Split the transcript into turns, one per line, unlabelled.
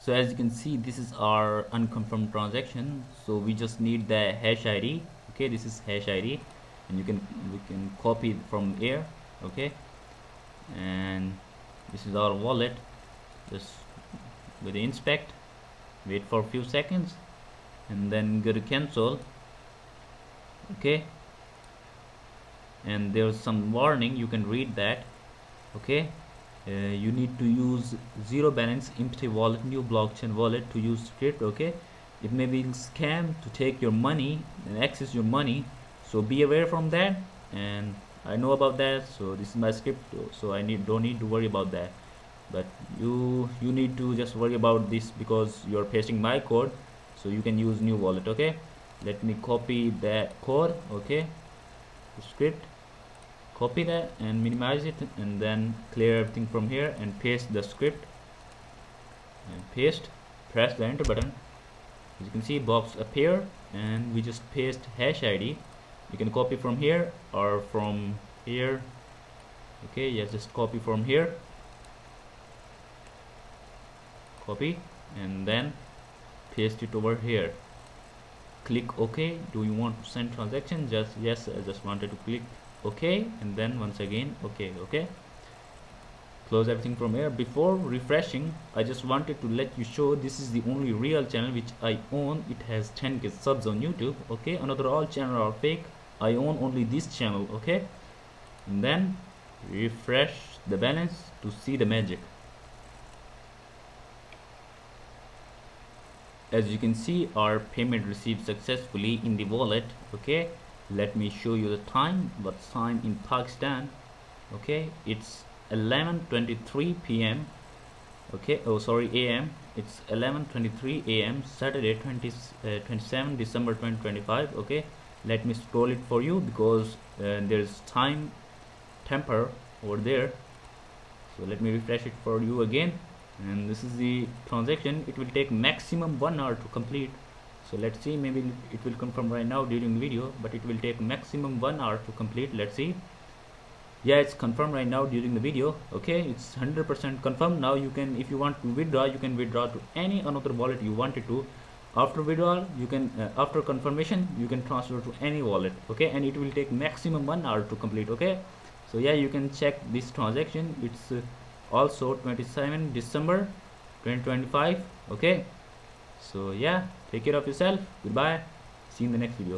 So as you can see, this is our unconfirmed transaction. So we just need the hash ID. Okay, this is hash ID, and we can copy it from here. Okay, and this is our wallet. Just with the inspect, wait for a few seconds, and then go to cancel. Okay, and there's some warning, you can read that. Okay, you need to use zero balance empty wallet, new blockchain wallet to use script. Okay, it may be scam to take your money and access your money, so be aware from that. And I know about that, so this is my script, so I don't need to worry about that. But you need to just worry about this because you're pasting my code, so you can use new wallet. Okay, let me copy that code. Okay, the script, copy that and minimize it, and then clear everything from here and paste the script and paste. Press the enter button. As you can see, box appear, and we just paste hash ID. You can copy from here or from here. Okay, yes, just copy from here, copy, and then paste it over here. Click OK. Do you want to send transaction? Just yes, I just wanted to click OK, and then once again OK. Okay, close everything from here. Before refreshing, I just wanted to let you show this is the only real channel which I own. It has 10k subs on YouTube. Okay, another all channel are fake. I own only this channel. Okay, and then refresh the balance to see the magic. As you can see, our payment received successfully in the wallet. Okay, let me show you the time. What's time in Pakistan? Okay, it's 11:23 p.m. okay, oh sorry, a.m. It's 11:23 a.m. Saturday 27 December 2025. Okay, let me scroll it for you because there's time temper over there. So let me refresh it for you again, and this is the transaction. It will take maximum 1 hour to complete. So let's see, maybe it will confirm right now during the video, but it will take maximum 1 hour to complete. Let's see. Yeah, it's confirmed right now during the video. Okay, it's 100% confirmed. Now you can, if you want to withdraw, you can withdraw to any another wallet you wanted to. After withdrawal, you can after confirmation, you can transfer to any wallet. Okay, and it will take maximum 1 hour to complete. Okay, so yeah, you can check this transaction. It's also 27 December 2025. Okay, so yeah, take care of yourself. Goodbye, see you in the next video.